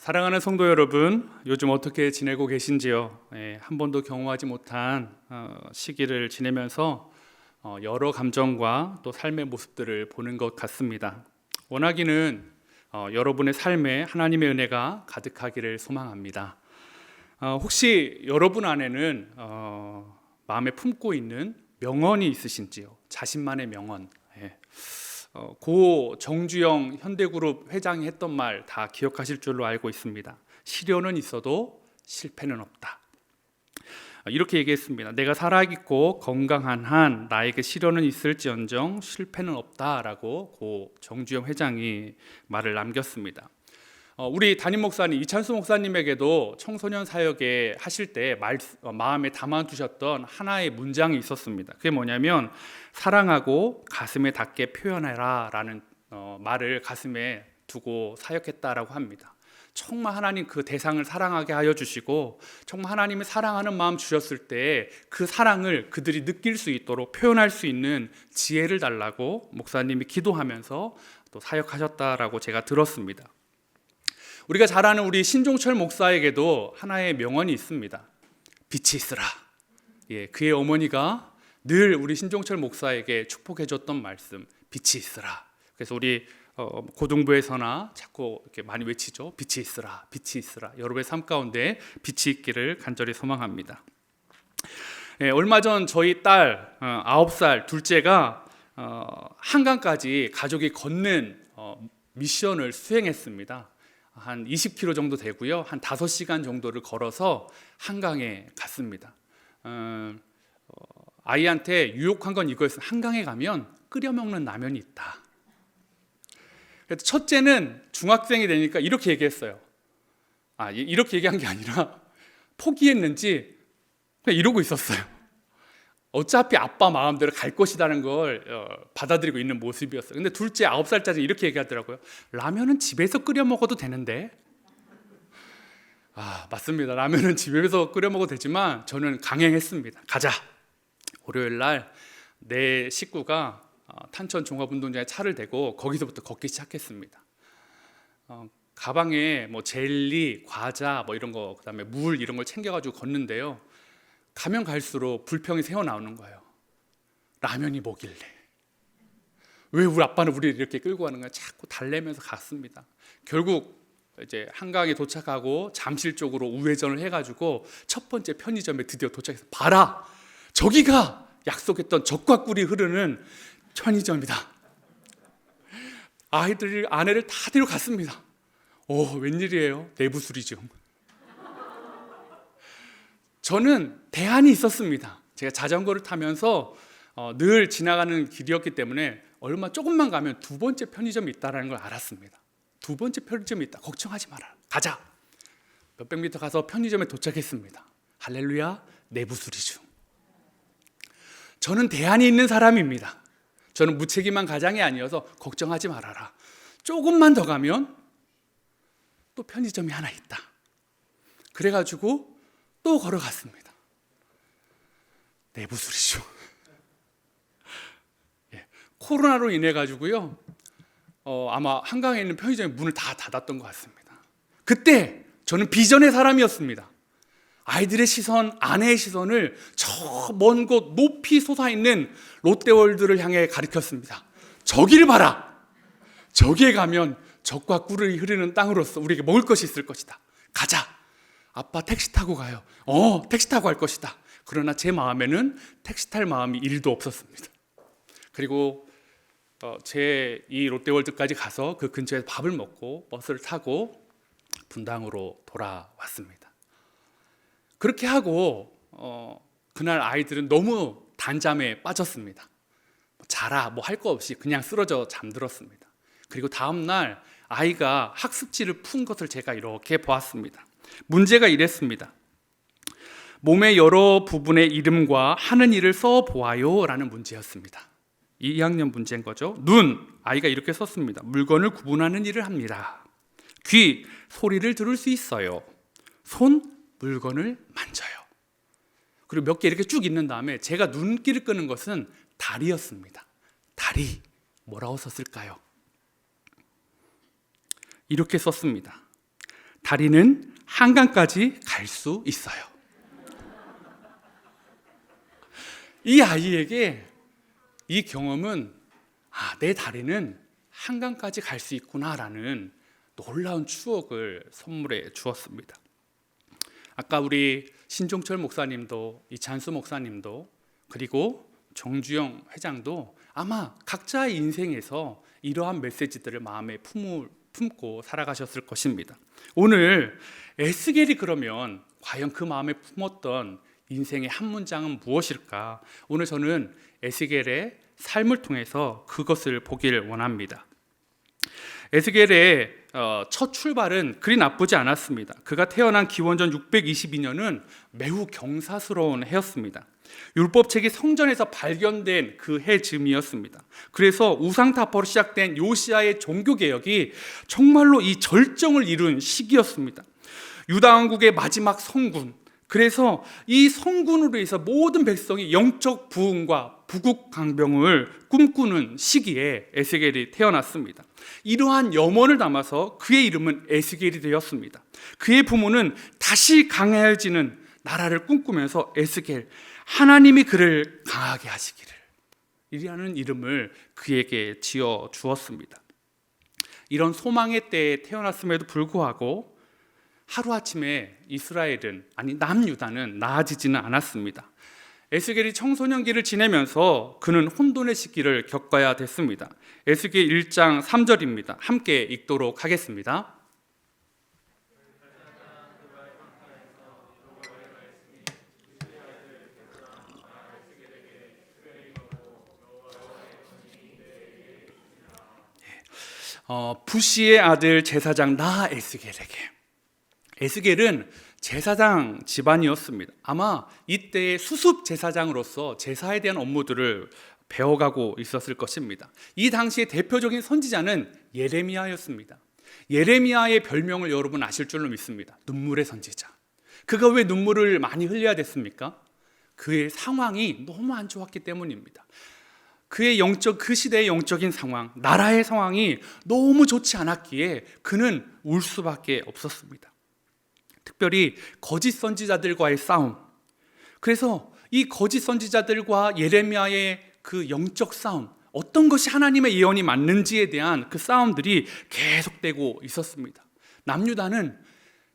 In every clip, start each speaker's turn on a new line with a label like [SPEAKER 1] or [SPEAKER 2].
[SPEAKER 1] 사랑하는 성도 여러분, 요즘 어떻게 지내고 계신지요? 한 번도 경험하지 못한 시기를 지내면서 여러 감정과 또 삶의 모습들을 보는 것 같습니다. 원하기는 여러분의 삶에 하나님의 은혜가 가득하기를 소망합니다. 혹시 여러분 안에는 마음에 품고 있는 명언이 있으신지요? 자신만의 명언. 고 정주영 현대그룹 회장이 했던 말 다 기억하실 줄로 알고 있습니다. 시련은 있어도 실패는 없다. 이렇게 얘기했습니다. 내가 살아있고 건강한 한 나에게 시련은 있을지언정 실패는 없다라고 고 정주영 회장이 말을 남겼습니다. 우리 담임 목사님 이찬수 목사님에게도 청소년 사역에 하실 때 마음에 담아두셨던 하나의 문장이 있었습니다. 그게 뭐냐면 사랑하고 가슴에 닿게 표현해라 라는 말을 가슴에 두고 사역했다라고 합니다. 정말 하나님 그 대상을 사랑하게 하여 주시고 정말 하나님이 사랑하는 마음 주셨을 때 그 사랑을 그들이 느낄 수 있도록 표현할 수 있는 지혜를 달라고 목사님이 기도하면서 또 사역하셨다라고 제가 들었습니다. 우리가 잘 아는 우리 신종철 목사에게도 하나의 명언이 있습니다. 빛이 있으라. 그의 어머니가 늘 우리 신종철 목사에게 축복해줬던 말씀, 빛이 있으라. 그래서 우리 고등부에서나 자꾸 이렇게 많이 외치죠. 빛이 있으라, 빛이 있으라. 여러분의 삶 가운데 빛이 있기를 간절히 소망합니다. 얼마 전 저희 딸 9살 둘째가 한강까지 가족이 걷는 미션을 수행했습니다. 한 20km 정도 되고요. 한 5시간 정도를 걸어서 한강에 갔습니다. 아이한테 유혹한 건 이거였어요. 한강에 가면 끓여 먹는 라면이 있다. 그래서 첫째는 중학생이 되니까 이렇게 얘기했어요. 이렇게 얘기한 게 아니라 포기했는지 그냥 이러고 있었어요. 어차피 아빠 마음대로 갈 것이라는 걸 받아들이고 있는 모습이었어요. 근데 둘째 9살짜리 이렇게 얘기하더라고요. 라면은 집에서 끓여 먹어도 되는데. 맞습니다. 라면은 집에서 끓여 먹어도 되지만 저는 강행했습니다. 가자. 월요일 날 내 식구가 탄천 종합운동장에 차를 대고 거기서부터 걷기 시작했습니다. 가방에 뭐 젤리, 과자 뭐 이런 거, 그다음에 물 이런 걸 챙겨가지고 걷는데요. 가면 갈수록 불평이 새어나오는 거예요. 라면이 뭐길래? 왜 우리 아빠는 우리를 이렇게 끌고 가는 거야? 자꾸 달래면서 갔습니다. 결국 이제 한강에 도착하고 잠실 쪽으로 우회전을 해가지고 첫 번째 편의점에 드디어 도착해서 봐라! 저기가 약속했던 젖과 꿀이 흐르는 편의점이다. 아내를 다 데려갔습니다. 웬일이에요? 내부수리중. 저는 대안이 있었습니다. 제가 자전거를 타면서 늘 지나가는 길이었기 때문에 조금만 가면 두 번째 편의점이 있다는 걸 알았습니다. 두 번째 편의점이 있다. 걱정하지 마라. 가자. 몇백 미터 가서 편의점에 도착했습니다. 할렐루야, 내부수리 중. 저는 대안이 있는 사람입니다. 저는 무책임한 가장이 아니어서 걱정하지 말아라. 조금만 더 가면 또 편의점이 하나 있다. 그래가지고 또 걸어갔습니다. 내부수리죠. 코로나로 인해 가지고요. 아마 한강에 있는 편의점의 문을 다 닫았던 것 같습니다. 그때 저는 비전의 사람이었습니다. 아이들의 시선, 아내의 시선을 저 먼 곳 높이 솟아있는 롯데월드를 향해 가리켰습니다. 저기를 봐라. 저기에 가면 젖과 꿀이 흐르는 땅으로서 우리에게 먹을 것이 있을 것이다. 가자. 아빠 택시 타고 가요. 택시 타고 갈 것이다. 그러나 제 마음에는 택시 탈 마음이 1도 없었습니다. 그리고 제 이 롯데월드까지 가서 그 근처에서 밥을 먹고 버스를 타고 분당으로 돌아왔습니다. 그렇게 하고 그날 아이들은 너무 단잠에 빠졌습니다. 자라 뭐 할 거 없이 그냥 쓰러져 잠들었습니다. 그리고 다음 날 아이가 학습지를 푼 것을 제가 이렇게 보았습니다. 문제가 이랬습니다. 몸의 여러 부분의 이름과 하는 일을 써보아요 라는 문제였습니다. 2학년 문제인 거죠. 눈, 아이가 이렇게 썼습니다. 물건을 구분하는 일을 합니다. 귀, 소리를 들을 수 있어요. 손, 물건을 만져요. 그리고 몇 개 이렇게 쭉 있는 다음에 제가 눈길을 끄는 것은 다리였습니다. 다리, 뭐라고 썼을까요? 이렇게 썼습니다. 다리는 한강까지 갈 수 있어요. 이 아이에게 이 경험은 내 다리는 한강까지 갈 수 있구나라는 놀라운 추억을 선물해 주었습니다. 아까 우리 신종철 목사님도 이찬수 목사님도 그리고 정주영 회장도 아마 각자의 인생에서 이러한 메시지들을 마음에 품고 살아가셨을 것입니다. 오늘 에스겔이 그러면 과연 그 마음에 품었던 인생의 한 문장은 무엇일까? 오늘 저는 에스겔의 삶을 통해서 그것을 보길 원합니다. 에스겔의 첫 출발은 그리 나쁘지 않았습니다. 그가 태어난 기원전 622년은 매우 경사스러운 해였습니다. 율법책이 성전에서 발견된 그 해 즈음이었습니다. 그래서 우상타파로 시작된 요시야의 종교개혁이 정말로 이 절정을 이룬 시기였습니다. 유다 왕국의 마지막 성군, 그래서 이 성군으로 해서 모든 백성이 영적 부흥과 부국강병을 꿈꾸는 시기에 에스겔이 태어났습니다. 이러한 염원을 담아서 그의 이름은 에스겔이 되었습니다. 그의 부모는 다시 강해지는 나라를 꿈꾸면서 에스겔, 하나님이 그를 강하게 하시기를 이라는 이름을 그에게 지어 주었습니다. 이런 소망의 때에 태어났음에도 불구하고 하루아침에 이스라엘은, 아니 남유다는 나아지지는 않았습니다. 에스겔이 청소년기를 지내면서 그는 혼돈의 시기를 겪어야 됐습니다. 에스겔 1장 3절입니다. 함께 읽도록 하겠습니다. 부시의 아들 제사장 나 에스겔에게. 에스겔은 제사장 집안이었습니다. 아마 이때의 수습 제사장으로서 제사에 대한 업무들을 배워가고 있었을 것입니다. 이 당시의 대표적인 선지자는 예레미야였습니다. 예레미야의 별명을 여러분 아실 줄로 믿습니다. 눈물의 선지자. 그가 왜 눈물을 많이 흘려야 됐습니까? 그의 상황이 너무 안 좋았기 때문입니다. 그 시대의 영적인 상황, 나라의 상황이 너무 좋지 않았기에 그는 울 수밖에 없었습니다. 특별히 거짓 선지자들과의 싸움. 그래서 이 거짓 선지자들과 예레미야의 그 영적 싸움, 어떤 것이 하나님의 예언이 맞는지에 대한 그 싸움들이 계속되고 있었습니다. 남유다는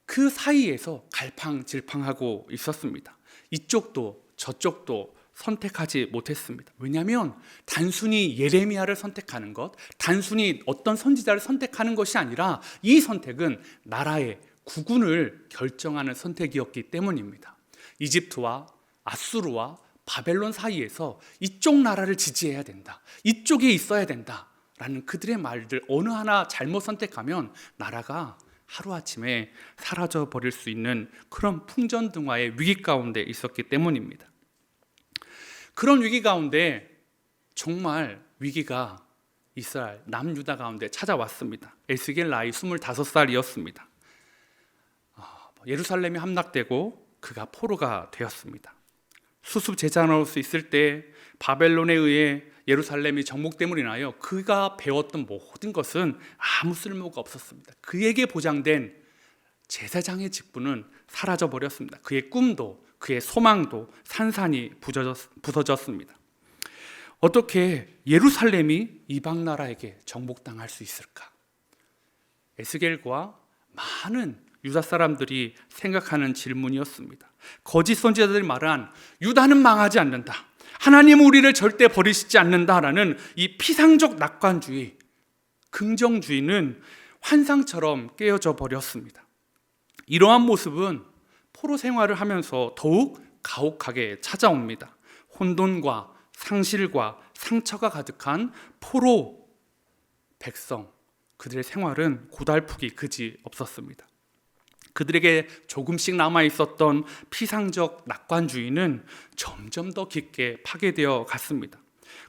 [SPEAKER 1] 그 사이에서 갈팡질팡하고 있었습니다. 이쪽도 저쪽도 선택하지 못했습니다. 왜냐하면 단순히 예레미야를 선택하는 것, 단순히 어떤 선지자를 선택하는 것이 아니라 이 선택은 나라의 국군을 결정하는 선택이었기 때문입니다. 이집트와 아수르와 바벨론 사이에서 이쪽 나라를 지지해야 된다, 이쪽에 있어야 된다라는 그들의 말들 어느 하나 잘못 선택하면 나라가 하루아침에 사라져버릴 수 있는 그런 풍전등화의 위기 가운데 있었기 때문입니다. 그런 위기 가운데 정말 위기가 이스라엘 남유다 가운데 찾아왔습니다. 에스겔 나이 25살이었습니다. 예루살렘이 함락되고 그가 포로가 되었습니다. 수습 제자로서 있을 때 바벨론에 의해 예루살렘이 정복됨으로 인하여 그가 배웠던 모든 것은 아무 쓸모가 없었습니다. 그에게 보장된 제사장의 직분은 사라져 버렸습니다. 그의 꿈도 그의 소망도 산산이 부서졌습니다. 어떻게 예루살렘이 이방 나라에게 정복당할 수 있을까? 에스겔과 많은 유다 사람들이 생각하는 질문이었습니다. 거짓 선지자들이 말한 유다는 망하지 않는다, 하나님은 우리를 절대 버리시지 않는다라는 이 피상적 낙관주의, 긍정주의는 환상처럼 깨어져 버렸습니다. 이러한 모습은 포로 생활을 하면서 더욱 가혹하게 찾아옵니다. 혼돈과 상실과 상처가 가득한 포로 백성, 그들의 생활은 고달프기 그지 없었습니다. 그들에게 조금씩 남아있었던 피상적 낙관주의는 점점 더 깊게 파괴되어 갔습니다.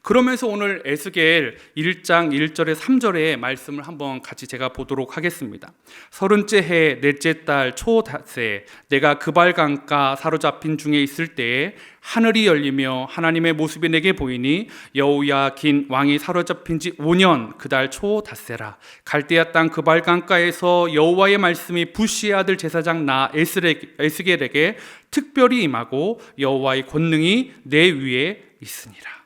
[SPEAKER 1] 그러면서 오늘 에스겔 1장 1절에 3절의 말씀을 한번 같이 제가 보도록 하겠습니다. 30째 해 넷째 달 초닷새 내가 그발강가 사로잡힌 중에 있을 때에 하늘이 열리며 하나님의 모습이 내게 보이니 여호야긴 왕이 사로잡힌 지 5년 그 달 초닷새라. 갈대아 땅 그발강가에서 여호와의 말씀이 부시의 아들 제사장 나 에스겔에게 특별히 임하고 여호와의 권능이 내 위에 있으니라.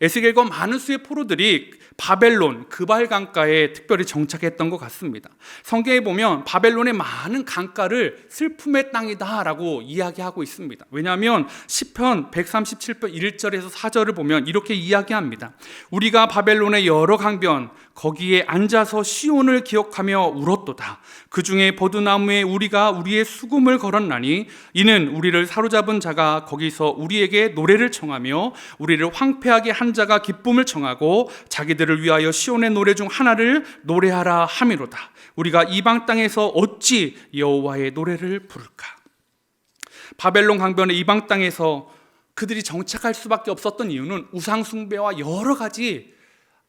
[SPEAKER 1] 에스겔과 많은 수의 포로들이 바벨론 그발 강가에 특별히 정착했던 것 같습니다. 성경에 보면 바벨론의 많은 강가를 슬픔의 땅이다라고 이야기하고 있습니다. 왜냐하면 시편 137편 1절에서 4절을 보면 이렇게 이야기합니다. 우리가 바벨론의 여러 강변 거기에 앉아서 시온을 기억하며 울었도다. 그 중에 버드나무에 우리가 우리의 수금을 걸었나니 이는 우리를 사로잡은 자가 거기서 우리에게 노래를 청하며 우리를 황폐하게 한 자가 기쁨을 청하고 자기들을 위하여 시온의 노래 중 하나를 노래하라 함이로다. 우리가 이방 땅에서 어찌 여호와의 노래를 부를까? 바벨론 강변의 이방 땅에서 그들이 정착할 수밖에 없었던 이유는 우상 숭배와 여러 가지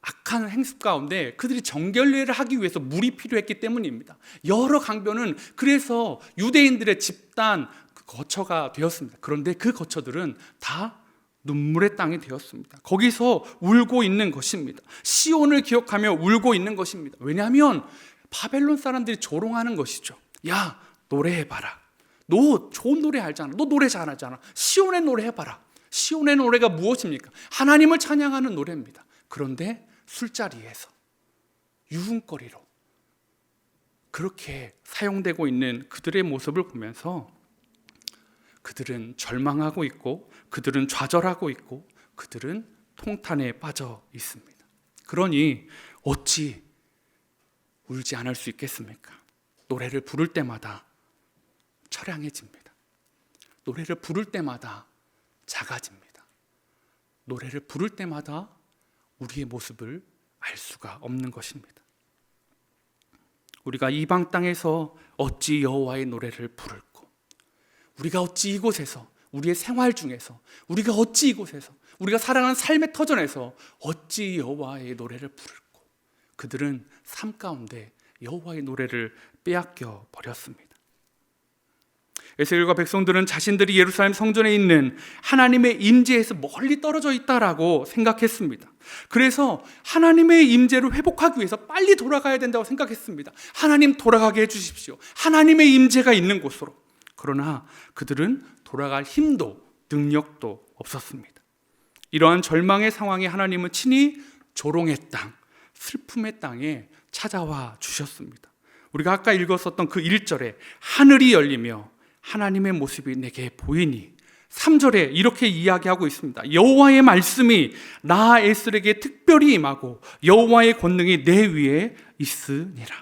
[SPEAKER 1] 악한 행습 가운데 그들이 정결례를 하기 위해서 물이 필요했기 때문입니다. 여러 강변은 그래서 유대인들의 집단 거처가 되었습니다. 그런데 그 거처들은 다 눈물의 땅이 되었습니다. 거기서 울고 있는 것입니다. 시온을 기억하며 울고 있는 것입니다. 왜냐하면 바벨론 사람들이 조롱하는 것이죠. 야, 노래해봐라. 너 좋은 노래 알잖아. 너 노래 잘하잖아. 시온의 노래 해봐라. 시온의 노래가 무엇입니까? 하나님을 찬양하는 노래입니다. 그런데 술자리에서 유흥거리로 그렇게 사용되고 있는 그들의 모습을 보면서 그들은 절망하고 있고 그들은 좌절하고 있고 그들은 통탄에 빠져 있습니다. 그러니 어찌 울지 않을 수 있겠습니까? 노래를 부를 때마다 처량해집니다. 노래를 부를 때마다 작아집니다. 노래를 부를 때마다 우리의 모습을 알 수가 없는 것입니다. 우리가 이방 땅에서 어찌 여호와의 노래를 부를고, 우리가 어찌 이곳에서 우리의 생활 중에서, 우리가 어찌 이곳에서 우리가 살아가는 삶의 터전에서 어찌 여호와의 노래를 부를고, 그들은 삶 가운데 여호와의 노래를 빼앗겨 버렸습니다. 에스겔과 백성들은 자신들이 예루살렘 성전에 있는 하나님의 임재에서 멀리 떨어져 있다라고 생각했습니다. 그래서 하나님의 임재를 회복하기 위해서 빨리 돌아가야 된다고 생각했습니다. 하나님 돌아가게 해주십시오. 하나님의 임재가 있는 곳으로. 그러나 그들은 돌아갈 힘도 능력도 없었습니다. 이러한 절망의 상황에 하나님은 친히 조롱의 땅, 슬픔의 땅에 찾아와 주셨습니다. 우리가 아까 읽었었던 그 1절에 하늘이 열리며 하나님의 모습이 내게 보이니, 3절에 이렇게 이야기하고 있습니다. 여호와의 말씀이 나 에스겔에게 특별히 임하고 여호와의 권능이 내 위에 있으니라.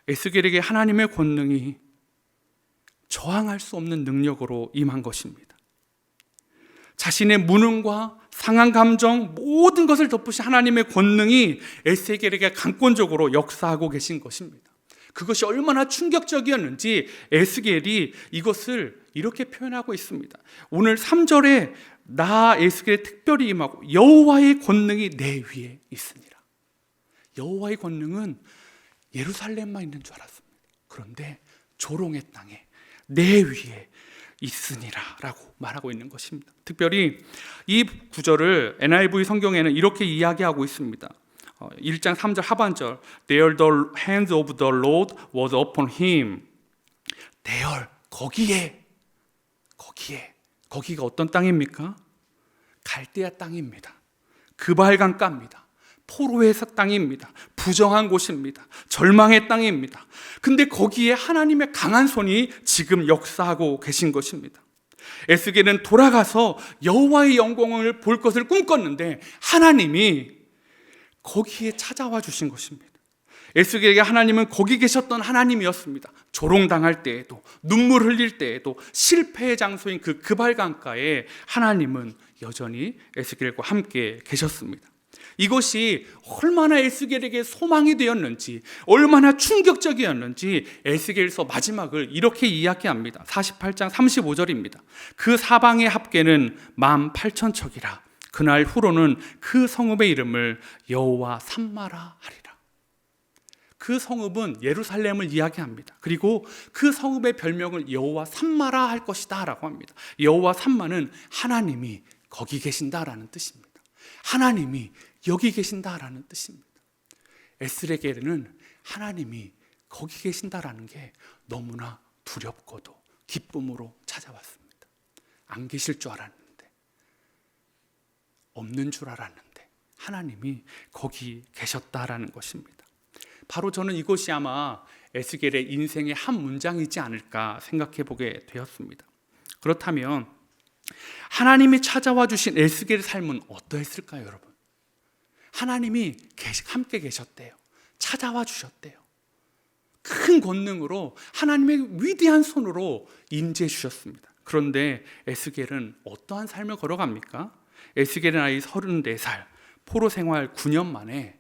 [SPEAKER 1] 에스겔에게 하나님의 권능이 저항할 수 없는 능력으로 임한 것입니다. 자신의 무능과 상한 감정 모든 것을 덮으신 하나님의 권능이 에스겔에게 강권적으로 역사하고 계신 것입니다. 그것이 얼마나 충격적이었는지 에스겔이 이것을 이렇게 표현하고 있습니다. 오늘 3절에 나 에스겔에 특별히 임하고 여호와의 권능이 내 위에 있으니라. 여호와의 권능은 예루살렘만 있는 줄 알았습니다. 그런데 조롱의 땅에 내 위에 있으니라 라고 말하고 있는 것입니다. 특별히 이 구절을 NIV 성경에는 이렇게 이야기하고 있습니다. 1장 3절 하반절 There the hands of the Lord was upon him. There, 거기가 어떤 땅입니까? 갈대아 땅입니다. 그발강가입니다. 포로의 땅입니다. 부정한 곳입니다. 절망의 땅입니다. 근데 거기에 하나님의 강한 손이 지금 역사하고 계신 것입니다. 에스겔은 돌아가서 여호와의 영광을 볼 것을 꿈꿨는데 하나님이 거기에 찾아와 주신 것입니다. 에스겔에게 하나님은 거기 계셨던 하나님이었습니다. 조롱당할 때에도, 눈물 흘릴 때에도, 실패의 장소인 그 그발강가에 하나님은 여전히 에스겔과 함께 계셨습니다. 이것이 얼마나 에스겔에게 소망이 되었는지, 얼마나 충격적이었는지 에스겔서 마지막을 이렇게 이야기합니다. 48장 35절입니다. 그 사방의 합계는 18,000척이라. 그날 후로는 그 성읍의 이름을 여호와 삼마라 하리라. 그 성읍은 예루살렘을 이야기합니다. 그리고 그 성읍의 별명을 여호와 삼마라 할 것이다 라고 합니다. 여호와 삼마는 하나님이 거기 계신다라는 뜻입니다. 하나님이 여기 계신다라는 뜻입니다. 에스겔에게는 하나님이 거기 계신다라는 게 너무나 두렵고도 기쁨으로 찾아왔습니다. 안 계실 줄 알았는데, 없는 줄 알았는데 하나님이 거기 계셨다라는 것입니다. 바로 저는 이것이 아마 에스겔의 인생의 한 문장이지 않을까 생각해 보게 되었습니다. 그렇다면 하나님이 찾아와 주신 에스겔의 삶은 어떠했을까요, 여러분? 하나님이 함께 계셨대요. 찾아와 주셨대요. 큰 권능으로 하나님의 위대한 손으로 임재해 주셨습니다. 그런데 에스겔은 어떠한 삶을 걸어갑니까? 에스겔의 나이 34살, 포로 생활 9년 만에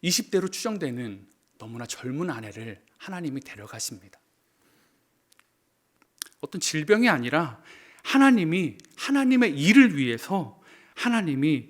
[SPEAKER 1] 20대로 추정되는 너무나 젊은 아내를 하나님이 데려가십니다. 어떤 질병이 아니라 하나님이 하나님의 일을 위해서 하나님이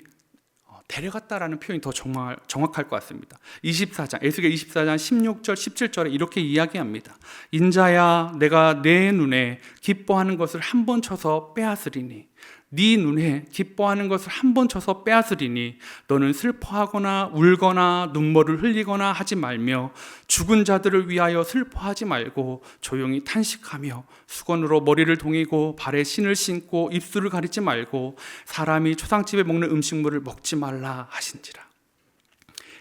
[SPEAKER 1] 데려갔다라는 표현이 더 정확할 것 같습니다. 24장, 에스겔 24장 16절 17절에 이렇게 이야기합니다. 인자야, 내가 내 눈에 기뻐하는 것을 한 번 쳐서 빼앗으리니, 네 눈에 기뻐하는 것을 한 번 쳐서 빼앗으리니 너는 슬퍼하거나 울거나 눈물을 흘리거나 하지 말며 죽은 자들을 위하여 슬퍼하지 말고 조용히 탄식하며 수건으로 머리를 동이고 발에 신을 신고 입술을 가리지 말고 사람이 초상집에 먹는 음식물을 먹지 말라 하신지라.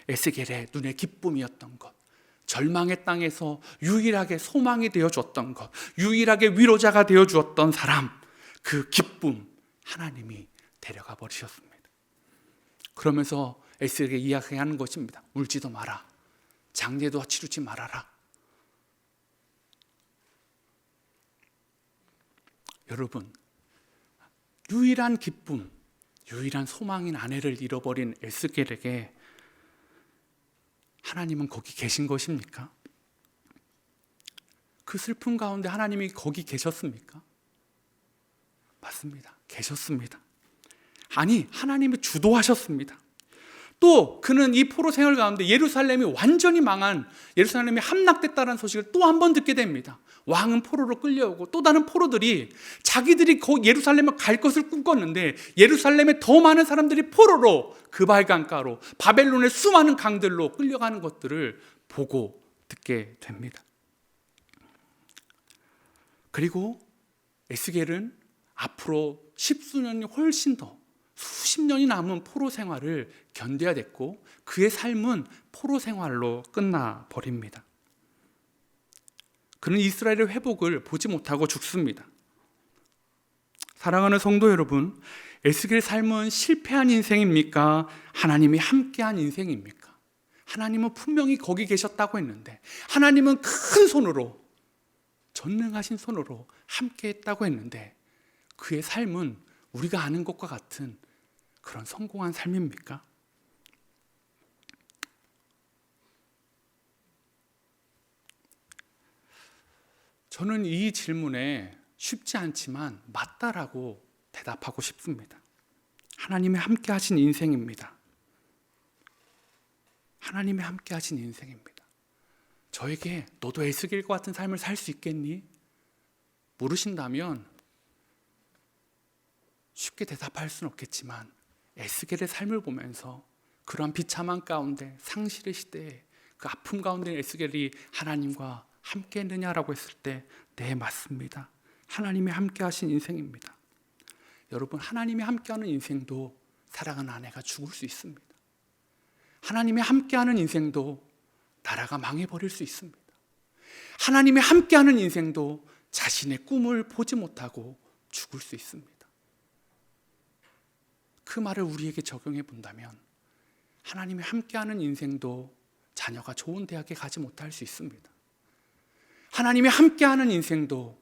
[SPEAKER 1] 에스겔의 눈에 기쁨이었던 것, 절망의 땅에서 유일하게 소망이 되어주었던 것, 유일하게 위로자가 되어주었던 사람, 그 기쁨 하나님이 데려가 버리셨습니다. 그러면서 에스겔에게 이야기하는 것입니다. 울지도 마라. 장례도 치르지 말아라. 여러분, 유일한 기쁨, 유일한 소망인 아내를 잃어버린 에스겔에게 하나님은 거기 계신 것입니까? 그 슬픔 가운데 하나님이 거기 계셨습니까? 맞습니다. 계셨습니다. 아니, 하나님이 주도하셨습니다. 또 그는 이 포로 생활 가운데 예루살렘이 완전히 망한, 예루살렘이 함락됐다는 소식을 또 한 번 듣게 됩니다. 왕은 포로로 끌려오고 또 다른 포로들이 자기들이 예루살렘에 갈 것을 꿈꿨는데 예루살렘에 더 많은 사람들이 포로로 그발 강가로 바벨론의 수많은 강들로 끌려가는 것들을 보고 듣게 됩니다. 그리고 에스겔은 앞으로 십수년이 훨씬 더 수십 년이 남은 포로 생활을 견뎌야 됐고 그의 삶은 포로 생활로 끝나버립니다. 그는 이스라엘의 회복을 보지 못하고 죽습니다. 사랑하는 성도 여러분, 에스겔의 삶은 실패한 인생입니까? 하나님이 함께한 인생입니까? 하나님은 분명히 거기 계셨다고 했는데 하나님은 큰 손으로, 전능하신 손으로 함께했다고 했는데 그의 삶은 우리가 아는 것과 같은 그런 성공한 삶입니까? 저는 이 질문에 쉽지 않지만 맞다라고 대답하고 싶습니다. 하나님이 함께 하신 인생입니다. 하나님이 함께 하신 인생입니다. 저에게 너도 에스겔과 같은 삶을 살 수 있겠니? 물으신다면 쉽게 대답할 수는 없겠지만 에스겔의 삶을 보면서 그런 비참한 가운데 상실의 시대에 그 아픔 가운데 에스겔이 하나님과 함께 했느냐라고 했을 때 네, 맞습니다. 하나님이 함께 하신 인생입니다. 여러분, 하나님이 함께하는 인생도 사랑하는 아내가 죽을 수 있습니다. 하나님이 함께하는 인생도 나라가 망해버릴 수 있습니다. 하나님이 함께하는 인생도 자신의 꿈을 보지 못하고 죽을 수 있습니다. 그 말을 우리에게 적용해 본다면 하나님이 함께하는 인생도 자녀가 좋은 대학에 가지 못할 수 있습니다. 하나님이 함께하는 인생도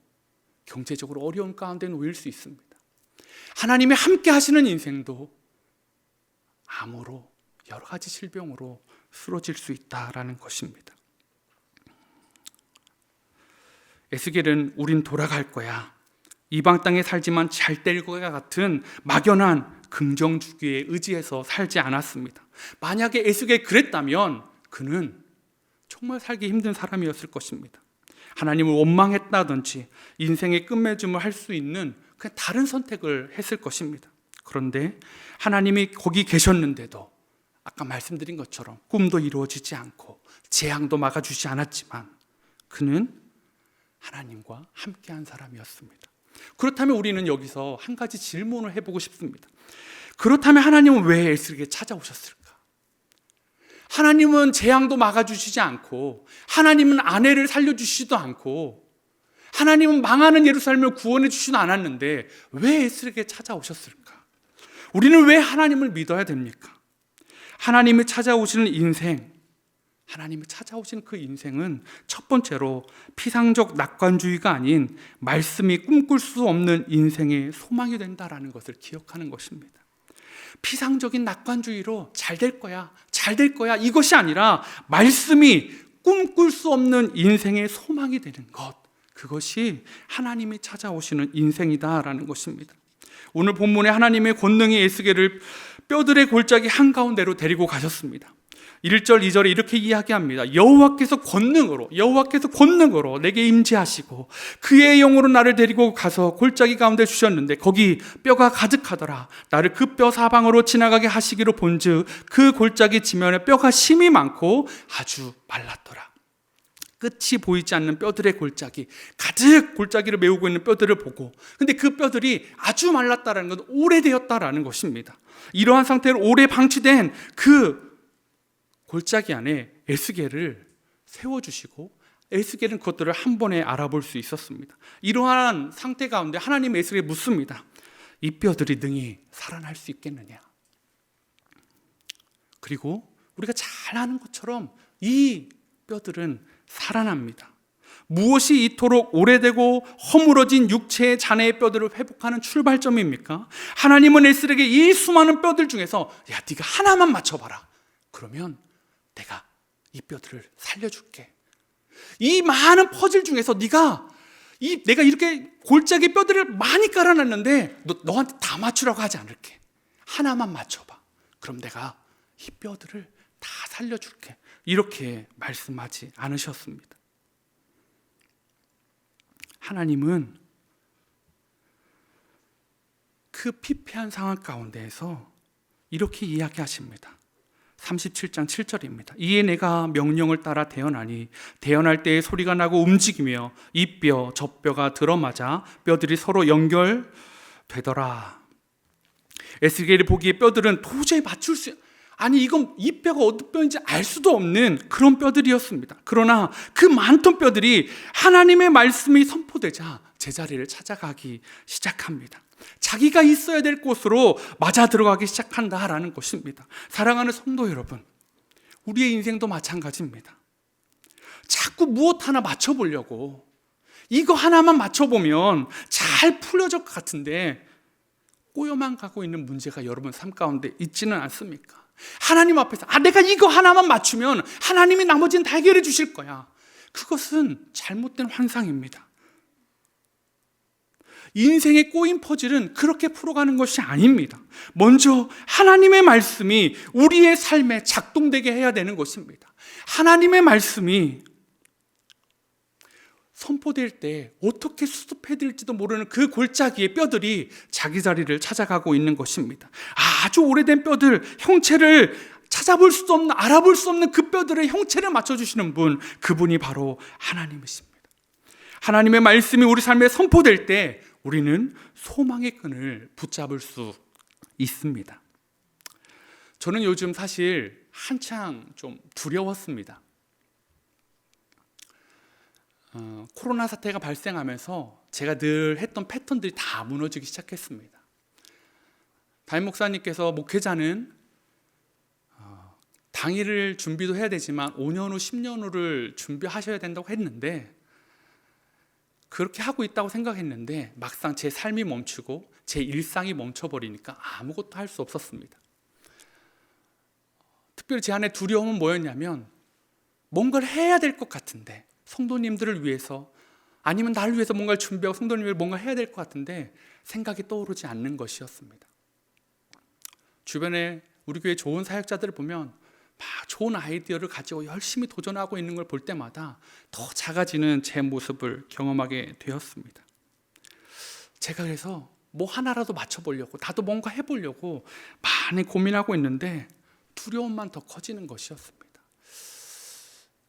[SPEAKER 1] 경제적으로 어려운 가운데 놓일 수 있습니다. 하나님이 함께 하시는 인생도 암으로 여러 가지 질병으로 쓰러질 수 있다라는 것입니다. 에스겔은 우린 돌아갈 거야, 이방 땅에 살지만 잘 될 거야 같은 막연한 긍정주의에 의지해서 살지 않았습니다. 만약에 에스겔이 그랬다면 그는 정말 살기 힘든 사람이었을 것입니다. 하나님을 원망했다든지 인생의 끝맺음을 할 수 있는 그냥 다른 선택을 했을 것입니다. 그런데 하나님이 거기 계셨는데도 아까 말씀드린 것처럼 꿈도 이루어지지 않고 재앙도 막아주지 않았지만 그는 하나님과 함께한 사람이었습니다. 그렇다면 우리는 여기서 한 가지 질문을 해보고 싶습니다. 그렇다면 하나님은 왜 에스겔에게 찾아오셨을까? 하나님은 재앙도 막아주시지 않고, 하나님은 아내를 살려주시지도 않고, 하나님은 망하는 예루살렘을 구원해 주시지도 않았는데 왜 에스겔에게 찾아오셨을까? 우리는 왜 하나님을 믿어야 됩니까? 하나님이 찾아오시는 인생, 하나님이 찾아오시는 그 인생은 첫 번째로 피상적 낙관주의가 아닌 말씀이 꿈꿀 수 없는 인생의 소망이 된다라는 것을 기억하는 것입니다. 피상적인 낙관주의로 잘 될 거야, 잘 될 거야, 이것이 아니라 말씀이 꿈꿀 수 없는 인생의 소망이 되는 것, 그것이 하나님이 찾아오시는 인생이다라는 것입니다. 오늘 본문에 하나님의 권능이 에스겔을 뼈들의 골짜기 한가운데로 데리고 가셨습니다. 1절 2절에 이렇게 이야기합니다. 여호와께서 권능으로 내게 임재하시고 그의 영으로 나를 데리고 가서 골짜기 가운데 주셨는데 거기 뼈가 가득하더라. 나를 그 뼈 사방으로 지나가게 하시기로 본즉 그 골짜기 지면에 뼈가 심이 많고 아주 말랐더라. 끝이 보이지 않는 뼈들의 골짜기, 가득 골짜기를 메우고 있는 뼈들을 보고, 근데 그 뼈들이 아주 말랐다라는 건 오래되었다라는 것입니다. 이러한 상태로 오래 방치된 그 골짜기 안에 에스겔을 세워주시고 에스겔은 그것들을 한 번에 알아볼 수 있었습니다. 이러한 상태 가운데 하나님 에스겔에 묻습니다. 이 뼈들이 능히 살아날 수 있겠느냐? 그리고 우리가 잘 아는 것처럼 이 뼈들은 살아납니다. 무엇이 이토록 오래되고 허물어진 육체의 잔해의 뼈들을 회복하는 출발점입니까? 하나님은 에스겔에게 이 수많은 뼈들 중에서 야, 네가 하나만 맞춰봐라. 그러면 내가 이 뼈들을 살려줄게. 이 많은 퍼즐 중에서 내가 이렇게 골짜기 뼈들을 많이 깔아놨는데 너한테 다 맞추라고 하지 않을게. 하나만 맞춰봐. 그럼 내가 이 뼈들을 다 살려줄게. 이렇게 말씀하지 않으셨습니다. 하나님은 그 피폐한 상황 가운데에서 이렇게 이야기하십니다. 37장 7절입니다. 이에 내가 명령을 따라 대언하니 대언할 때에 소리가 나고 움직이며 이 뼈 저 뼈가 들어맞아 뼈들이 서로 연결되더라. 에스겔이 보기에 뼈들은 도저히 이건 이 뼈가 어떤 뼈인지 알 수도 없는 그런 뼈들이었습니다. 그러나 그 많던 뼈들이 하나님의 말씀이 선포되자 제자리를 찾아가기 시작합니다. 자기가 있어야 될 곳으로 맞아 들어가기 시작한다라는 것입니다. 사랑하는 성도 여러분, 우리의 인생도 마찬가지입니다. 자꾸 무엇 하나 맞춰보려고, 이거 하나만 맞춰보면 잘 풀려질 것 같은데 꼬여만 가고 있는 문제가 여러분 삶 가운데 있지는 않습니까? 하나님 앞에서 내가 이거 하나만 맞추면 하나님이 나머지는 다 해결해 주실 거야. 그것은 잘못된 환상입니다. 인생의 꼬인 퍼즐은 그렇게 풀어가는 것이 아닙니다. 먼저 하나님의 말씀이 우리의 삶에 작동되게 해야 되는 것입니다. 하나님의 말씀이 선포될 때 어떻게 수습해질지도 모르는 그 골짜기의 뼈들이 자기 자리를 찾아가고 있는 것입니다. 아주 오래된 뼈들, 형체를 찾아볼 수도 없는, 알아볼 수 없는 그 뼈들의 형체를 맞춰주시는 분, 그분이 바로 하나님이십니다. 하나님의 말씀이 우리 삶에 선포될 때 우리는 소망의 끈을 붙잡을 수 있습니다. 저는 요즘 사실 한창 좀 두려웠습니다. 코로나 사태가 발생하면서 제가 늘 했던 패턴들이 다 무너지기 시작했습니다. 담임 목사님께서 목회자는 당일을 준비도 해야 되지만 5년 후, 10년 후를 준비하셔야 된다고 했는데 그렇게 하고 있다고 생각했는데 막상 제 삶이 멈추고 제 일상이 멈춰버리니까 아무것도 할 수 없었습니다. 특별히 제 안에 두려움은 뭐였냐면 뭔가를 해야 될 것 같은데, 성도님들을 위해서 아니면 나를 위해서 뭔가를 준비하고 성도님을 뭔가 해야 될 것 같은데 생각이 떠오르지 않는 것이었습니다. 주변에 우리 교회 좋은 사역자들을 보면 막 좋은 아이디어를 가지고 열심히 도전하고 있는 걸 볼 때마다 더 작아지는 제 모습을 경험하게 되었습니다. 제가 그래서 뭐 하나라도 맞춰보려고, 나도 뭔가 해보려고 많이 고민하고 있는데 두려움만 더 커지는 것이었습니다.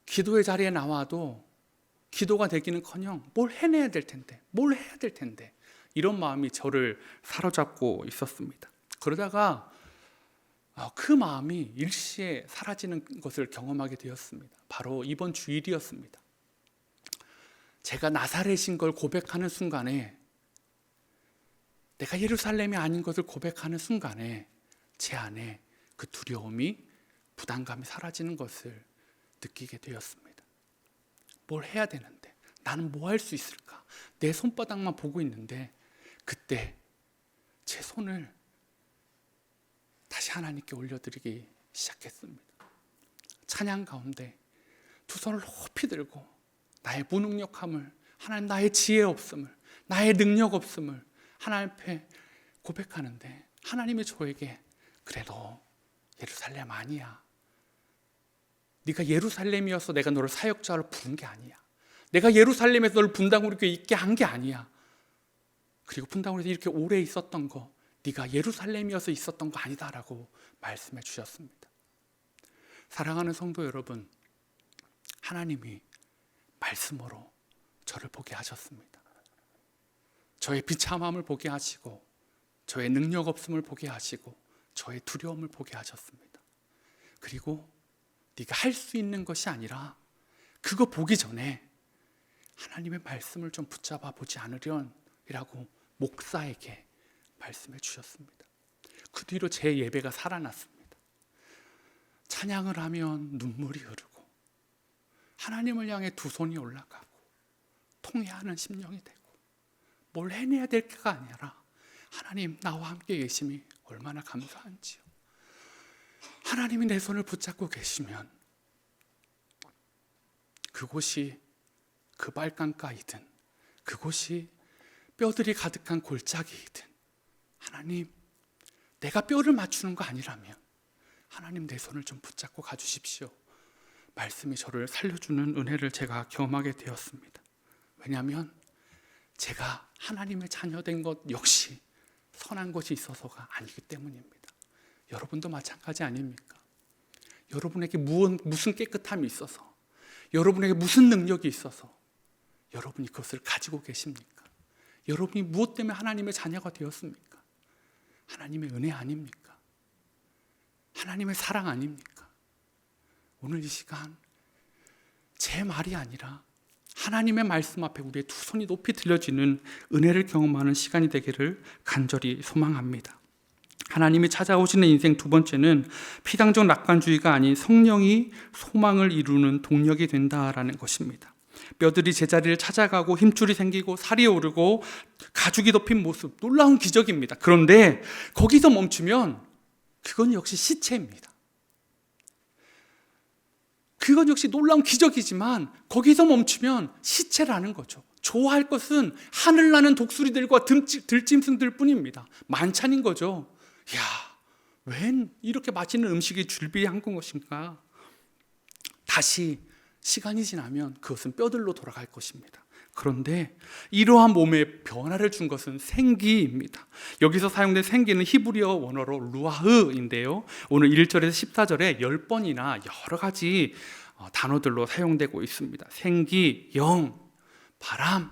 [SPEAKER 1] 기도의 자리에 나와도 기도가 되기는커녕 뭘 해내야 될 텐데, 뭘 해야 될 텐데, 이런 마음이 저를 사로잡고 있었습니다. 그러다가 그 마음이 일시에 사라지는 것을 경험하게 되었습니다. 바로 이번 주일이었습니다. 제가 나사렛인 걸 고백하는 순간에, 내가 예루살렘이 아닌 것을 고백하는 순간에 제 안에 그 두려움이, 부담감이 사라지는 것을 느끼게 되었습니다. 뭘 해야 되는데, 나는 뭐 할 수 있을까? 내 손바닥만 보고 있는데, 그때 제 손을 다시 하나님께 올려드리기 시작했습니다. 찬양 가운데 두 손을 높이 들고 나의 무능력함을, 하나님 나의 지혜 없음을, 나의 능력 없음을 하나님 앞에 고백하는데, 하나님이 저에게 그래, 너 예루살렘 아니야. 네가 예루살렘이어서 내가 너를 사역자로 부른 게 아니야. 내가 예루살렘에서 너를 분당으로 있게 한 게 아니야. 그리고 분당으로 이렇게 오래 있었던 거, 네가 예루살렘이어서 있었던 거 아니다라고 말씀해 주셨습니다. 사랑하는 성도 여러분, 하나님이 말씀으로 저를 보게 하셨습니다. 저의 비참함을 보게 하시고, 저의 능력 없음을 보게 하시고, 저의 두려움을 보게 하셨습니다. 그리고 네가 할 수 있는 것이 아니라 그거 보기 전에 하나님의 말씀을 좀 붙잡아 보지 않으련이라고 목사에게 말씀해 주셨습니다. 그 뒤로 제 예배가 살아났습니다. 찬양을 하면 눈물이 흐르고, 하나님을 향해 두 손이 올라가고, 통회하는 심령이 되고, 뭘 해내야 될 게가 아니라 하나님 나와 함께 계심이 얼마나 감사한지요. 하나님이 내 손을 붙잡고 계시면 그곳이 그 빨강가이든, 그곳이 뼈들이 가득한 골짜기이든, 하나님 내가 뼈를 맞추는 거 아니라면 하나님 내 손을 좀 붙잡고 가주십시오. 말씀이 저를 살려주는 은혜를 제가 경험하게 되었습니다. 왜냐하면 제가 하나님의 자녀된 것 역시 선한 것이 있어서가 아니기 때문입니다. 여러분도 마찬가지 아닙니까? 여러분에게 무슨 깨끗함이 있어서, 여러분에게 무슨 능력이 있어서 여러분이 그것을 가지고 계십니까? 여러분이 무엇 때문에 하나님의 자녀가 되었습니까? 하나님의 은혜 아닙니까? 하나님의 사랑 아닙니까? 오늘 이 시간 제 말이 아니라 하나님의 말씀 앞에 우리의 두 손이 높이 들려지는 은혜를 경험하는 시간이 되기를 간절히 소망합니다. 하나님이 찾아오시는 인생 두 번째는 피당적 낙관주의가 아닌 성령이 소망을 이루는 동력이 된다라는 것입니다. 뼈들이 제자리를 찾아가고 힘줄이 생기고 살이 오르고 가죽이 덮인 모습, 놀라운 기적입니다. 그런데 거기서 멈추면 그건 역시 시체입니다. 그건 역시 놀라운 기적이지만 거기서 멈추면 시체라는 거죠. 좋아할 것은 하늘나는 독수리들과 들짐승들 뿐입니다. 만찬인 거죠. 야, 웬 이렇게 맛있는 음식이 준비한 것인가? 다시 시간이 지나면 그것은 뼈들로 돌아갈 것입니다. 그런데 이러한 몸에 변화를 준 것은 생기입니다. 여기서 사용된 생기는 히브리어 원어로 루아흐인데요, 오늘 1절에서 14절에 10번이나 여러 가지 단어들로 사용되고 있습니다. 생기, 영, 바람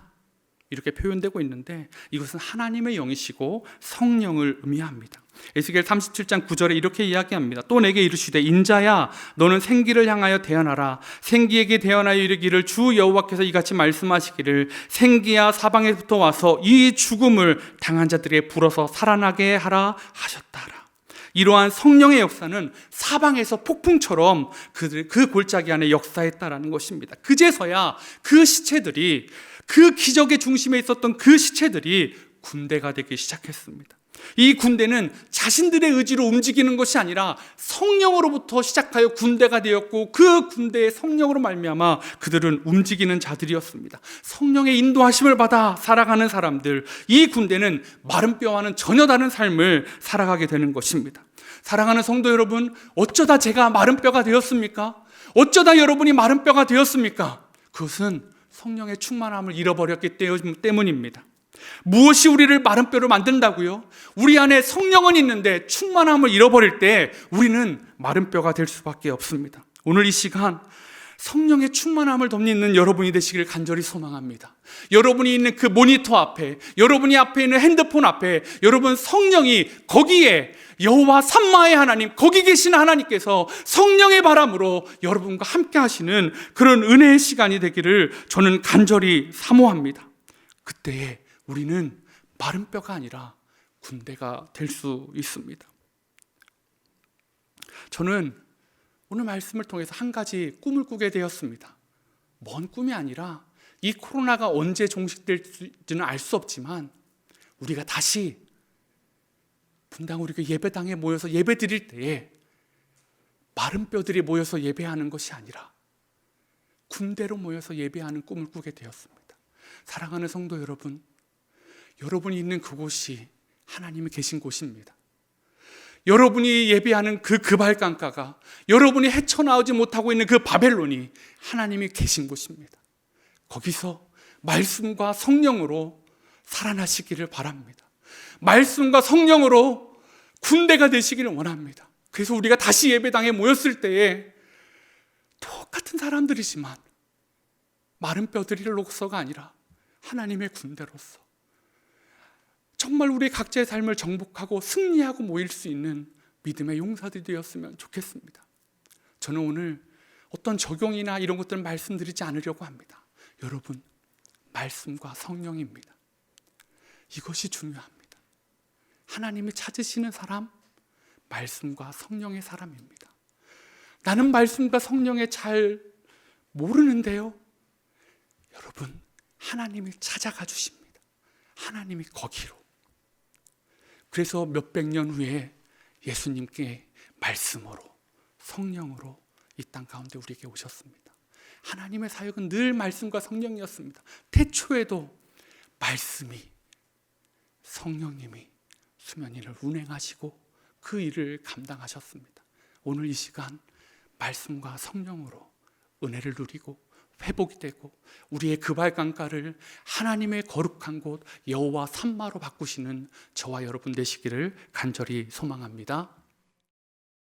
[SPEAKER 1] 이렇게 표현되고 있는데, 이것은 하나님의 영이시고 성령을 의미합니다. 에스겔 37장 9절에 이렇게 이야기합니다. 또 내게 이르시되 인자야 너는 생기를 향하여 대언하라. 생기에게 대언하여 이르기를 주 여호와께서 이같이 말씀하시기를 생기야 사방에부터 와서 이 죽음을 당한 자들에게 불어서 살아나게 하라 하셨다라. 이러한 성령의 역사는 사방에서 폭풍처럼 그 골짜기 안에 역사했다라는 것입니다. 그제서야 그 시체들이, 그 기적의 중심에 있었던 그 시체들이 군대가 되기 시작했습니다. 이 군대는 자신들의 의지로 움직이는 것이 아니라 성령으로부터 시작하여 군대가 되었고, 그 군대의 성령으로 말미암아 그들은 움직이는 자들이었습니다. 성령의 인도하심을 받아 살아가는 사람들, 이 군대는 마른 뼈와는 전혀 다른 삶을 살아가게 되는 것입니다. 사랑하는 성도 여러분, 어쩌다 제가 마른 뼈가 되었습니까? 어쩌다 여러분이 마른 뼈가 되었습니까? 그것은 성령의 충만함을 잃어버렸기 때문입니다. 무엇이 우리를 마른 뼈로 만든다고요? 우리 안에 성령은 있는데 충만함을 잃어버릴 때 우리는 마른 뼈가 될 수밖에 없습니다. 오늘 이 시간 성령의 충만함을 덧입는 여러분이 되시길 간절히 소망합니다. 여러분이 있는 그 모니터 앞에, 여러분이 앞에 있는 핸드폰 앞에, 여러분 성령이 거기에 여호와 삼마의 하나님, 거기 계신 하나님께서 성령의 바람으로 여러분과 함께 하시는 그런 은혜의 시간이 되기를 저는 간절히 사모합니다. 그때에 우리는 마른 뼈가 아니라 군대가 될 수 있습니다. 저는 오늘 말씀을 통해서 한 가지 꿈을 꾸게 되었습니다. 먼 꿈이 아니라 이 코로나가 언제 종식될지는 알 수 없지만 우리가 다시 분당 우리 예배당에 모여서 예배 드릴 때에 마른 뼈들이 모여서 예배하는 것이 아니라 군대로 모여서 예배하는 꿈을 꾸게 되었습니다. 사랑하는 성도 여러분, 여러분이 있는 그곳이 하나님이 계신 곳입니다. 여러분이 예배하는 그 그발강가가, 여러분이 헤쳐나오지 못하고 있는 그 바벨론이 하나님이 계신 곳입니다. 거기서 말씀과 성령으로 살아나시기를 바랍니다. 말씀과 성령으로 군대가 되시기를 원합니다. 그래서 우리가 다시 예배당에 모였을 때에 똑같은 사람들이지만 마른 뼈들로서가 아니라 하나님의 군대로서 정말 우리 각자의 삶을 정복하고 승리하고 모일 수 있는 믿음의 용사들이 되었으면 좋겠습니다. 저는 오늘 어떤 적용이나 이런 것들을 말씀드리지 않으려고 합니다. 여러분, 말씀과 성령입니다. 이것이 중요합니다. 하나님이 찾으시는 사람, 말씀과 성령의 사람입니다. 나는 말씀과 성령에 잘 모르는데요. 여러분, 하나님이 찾아가 주십니다. 하나님이 거기로. 그래서 몇백 년 후에 예수님께 말씀으로, 성령으로 이 땅 가운데 우리에게 오셨습니다. 하나님의 사역은 늘 말씀과 성령이었습니다. 태초에도 말씀이, 성령님이 수면 일을 운행하시고 그 일을 감당하셨습니다. 오늘 이 시간 말씀과 성령으로 은혜를 누리고 회복이 되고 우리의 그발강가를 하나님의 거룩한 곳 여호와 삼마로 바꾸시는 저와 여러분 되시기를 간절히 소망합니다.